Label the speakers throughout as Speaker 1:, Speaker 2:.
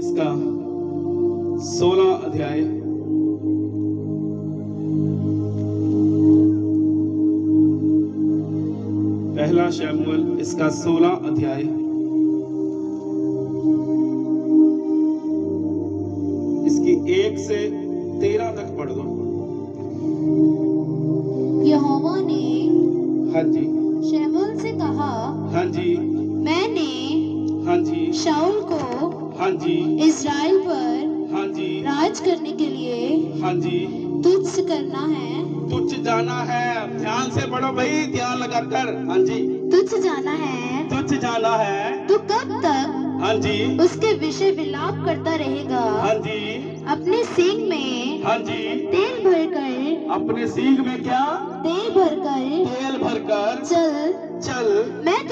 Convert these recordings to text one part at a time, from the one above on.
Speaker 1: इसका 16 अध्याय पहला शमूएल इसका 16 अध्याय इसकी 1 से 13 तक पढ़ दो।
Speaker 2: यहोवा ने
Speaker 1: हाँ जी,
Speaker 2: शमूएल से कहा,
Speaker 1: हाँ जी,
Speaker 2: मैंने
Speaker 1: हाँ जी,
Speaker 2: शाऊल को
Speaker 1: हाँ जी,
Speaker 2: इस्राएल पर
Speaker 1: हाँ जी,
Speaker 2: राज करने के लिए
Speaker 1: हाँ जी,
Speaker 2: तुझ करना है,
Speaker 1: तुझ जाना है। ध्यान से पढ़ो भाई, ध्यान लगाकर। हाँ जी,
Speaker 2: तुझ जाना है।
Speaker 1: तुझ जाना है।
Speaker 2: तू कब तक
Speaker 1: हाँ जी,
Speaker 2: उसके विषय विलाप करता रहेगा?
Speaker 1: हाँ जी,
Speaker 2: अपने सींग में
Speaker 1: हाँ जी,
Speaker 2: तेल भरकर,
Speaker 1: अपने सींग में क्या?
Speaker 2: तेल भरकर
Speaker 1: तेल भरकर
Speaker 2: चल,
Speaker 1: चल,
Speaker 2: मैं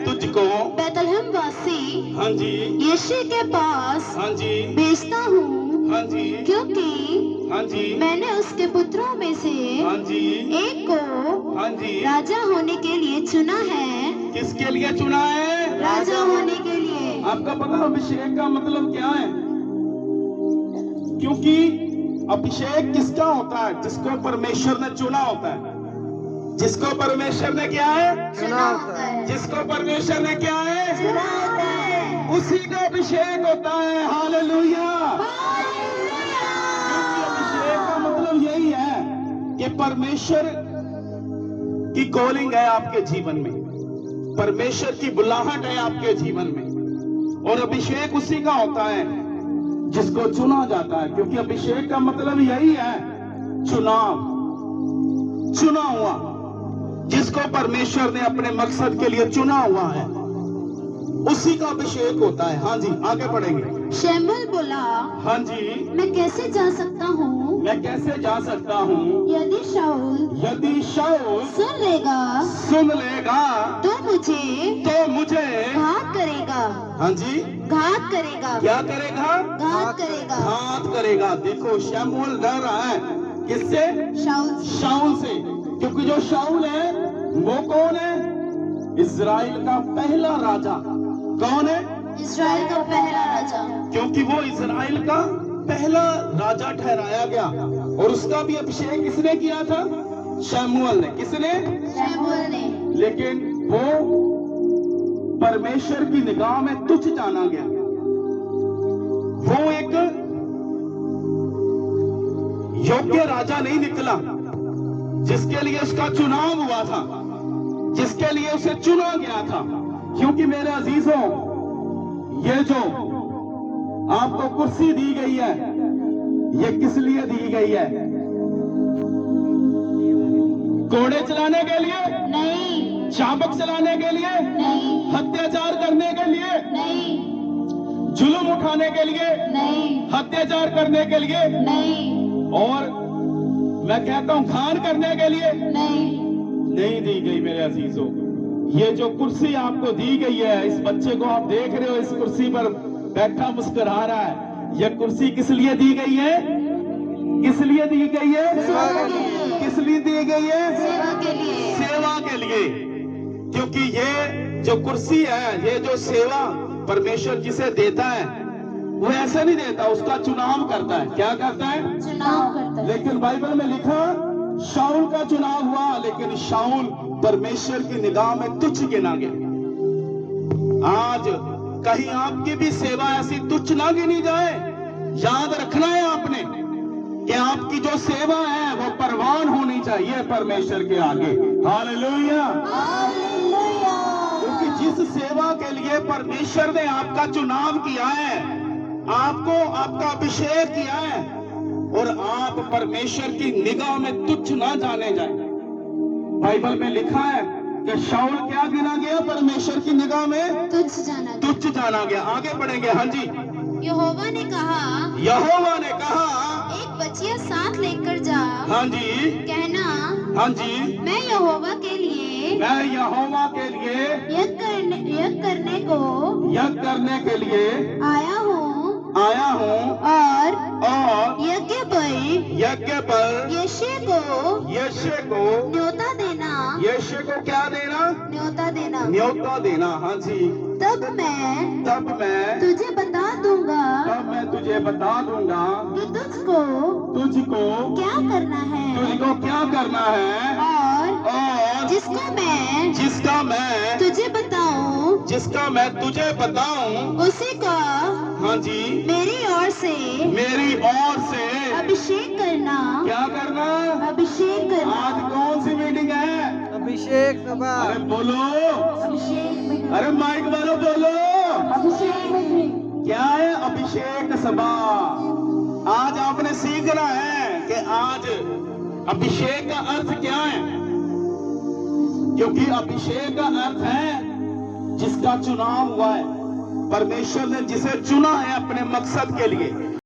Speaker 2: तुझको
Speaker 1: बैतलहम
Speaker 2: वासी
Speaker 1: हाँ जी,
Speaker 2: यिशै के पास
Speaker 1: हाँ जी,
Speaker 2: भेजता हूँ,
Speaker 1: हाँ जी,
Speaker 2: क्योंकि
Speaker 1: हाँ जी,
Speaker 2: मैंने उसके पुत्रों में से
Speaker 1: हाँ जी,
Speaker 2: एक को
Speaker 1: हाँ जी।
Speaker 2: राजा होने के लिए चुना है।
Speaker 1: किसके लिए चुना है?
Speaker 2: राजा होने के लिए।
Speaker 1: आपका पता है अभिषेक का मतलब क्या है? क्योंकि अभिषेक किसका होता है? जिसको परमेश्वर ने चुना होता है। जिसको परमेश्वर ने क्या है?
Speaker 2: चुना होता है।
Speaker 1: जिसको परमेश्वर ने क्या है?
Speaker 2: चुना होता है।
Speaker 1: उसी का अभिषेक होता है। हालेलुया। क्योंकि अभिषेक का मतलब यही है कि परमेश्वर की कॉलिंग है आपके जीवन में, परमेश्वर की बुलाहट है आपके जीवन में, और अभिषेक उसी का होता है जिसको चुना जाता है। क्योंकि अभिषेक का मतलब यही है चुनाव, चुना हुआ, जिसको परमेश्वर ने अपने मकसद के लिए चुना हुआ है, उसी का अभिषेक होता है। हाँ जी, आगे बढ़ेंगे।
Speaker 2: शमूएल बोला,
Speaker 1: हाँ जी,
Speaker 2: मैं कैसे जा सकता हूँ?
Speaker 1: मैं कैसे जा सकता हूँ?
Speaker 2: यदि शाऊल सुन लेगा तो मुझे घात करेगा।
Speaker 1: हाँ जी,
Speaker 2: घात करेगा।
Speaker 1: क्या करेगा?
Speaker 2: घात करेगा।
Speaker 1: घात करेगा। देखो शमूएल डर रहा है किससे? शाऊल से। क्योंकि जो शाऊल है वो कौन है? इजराइल का पहला राजा। कौन है?
Speaker 2: इस्राएल का पहला राजा।
Speaker 1: क्योंकि वो इजराइल का पहला राजा ठहराया गया, और उसका भी अभिषेक किसने किया था? शमूएल ने। किसने?
Speaker 2: शमूएल ने।
Speaker 1: लेकिन वो परमेश्वर की निगाह में तुच्छ जाना गया। वो एक योग्य राजा नहीं निकला जिसके लिए उसका चुनाव हुआ था, जिसके लिए उसे चुना गया था। क्योंकि मेरे अजीजों, ये जो आपको कुर्सी दी गई है, ये किस लिए दी गई है? घोड़े चलाने के लिए
Speaker 2: नहीं,
Speaker 1: चाबुक चलाने के लिए
Speaker 2: नहीं,
Speaker 1: अत्याचार करने के लिए
Speaker 2: नहीं,
Speaker 1: जुल्म उठाने के लिए
Speaker 2: नहीं,
Speaker 1: अत्याचार करने के लिए,
Speaker 2: नहीं,
Speaker 1: और मैं कहता हूं घाण करने के लिए नहीं दी गई। मेरे अजीजों, ये जो कुर्सी आपको दी गई है, इस बच्चे को आप देख रहे हो इस कुर्सी पर बैठा मुस्कुरा रहा है, यह कुर्सी किस लिए दी गई है? किस लिए दी गई है? किस लिए दी गई है?
Speaker 2: सेवा के लिए।
Speaker 1: सेवा के लिए। क्योंकि ये जो कुर्सी है, ये जो सेवा परमेश्वर जिसे देता है, वो ऐसे नहीं देता, उसका चुनाव करता है। क्या करता है?
Speaker 2: चुनाव करता है।
Speaker 1: लेकिन बाइबल में लिखा शाऊल का चुनाव हुआ, लेकिन शाऊल परमेश्वर की निगाह में तुच्छ गिना गया। आज कहीं आपकी भी सेवा ऐसी तुच्छ ना गिनी जाए। याद रखना है आपने कि आपकी जो सेवा है वो परवान होनी चाहिए परमेश्वर के आगे। हालेलुया।
Speaker 2: हालेलुया।
Speaker 1: क्योंकि जिस सेवा के लिए परमेश्वर ने आपका चुनाव किया है, आपको आपका अभिषेक किया है, और आप परमेश्वर की निगाह में तुच्छ ना जाने जाए। बाइबल में लिखा है कि शाऊल क्या गिना गया परमेश्वर की निगाह में? तुच्छ जाना गया। आगे बढ़ेंगे। हाँ जी,
Speaker 2: यहोवा ने कहा, एक बचिया साथ लेकर जा।
Speaker 1: हाँ जी,
Speaker 2: कहना,
Speaker 1: हाँ जी,
Speaker 2: मैं यहोवा के लिए यज्ञ करने के लिए आया हूँ, और यज्ञ पर यिशै को
Speaker 1: यिशै को क्या देना?
Speaker 2: न्योता देना।
Speaker 1: न्योता देना। हाँ जी,
Speaker 2: तब मैं
Speaker 1: तब मैं
Speaker 2: तुझे बता
Speaker 1: ये बता दूंगा
Speaker 2: कि तुझको
Speaker 1: तुझको
Speaker 2: क्या करना है
Speaker 1: तुझको क्या करना है, और जिसका मैं तुझे बताऊं
Speaker 2: उसी का
Speaker 1: हाँ जी
Speaker 2: मेरी ओर से अभिषेक करना।
Speaker 1: क्या करना।
Speaker 2: अभिषेक करना।
Speaker 1: आज कौन सी मीटिंग है?
Speaker 3: अभिषेक सभा।
Speaker 1: अरे बोलो,
Speaker 2: अभिषेक
Speaker 1: अरे माइक वालों बोलो,
Speaker 2: अभिषेक
Speaker 1: क्या है अभिषेक सभा। आज आपने सीखना है कि आज अभिषेक का अर्थ क्या है, क्योंकि अभिषेक का अर्थ है जिसका चुनाव हुआ है, परमेश्वर ने जिसे चुना है अपने मकसद के लिए,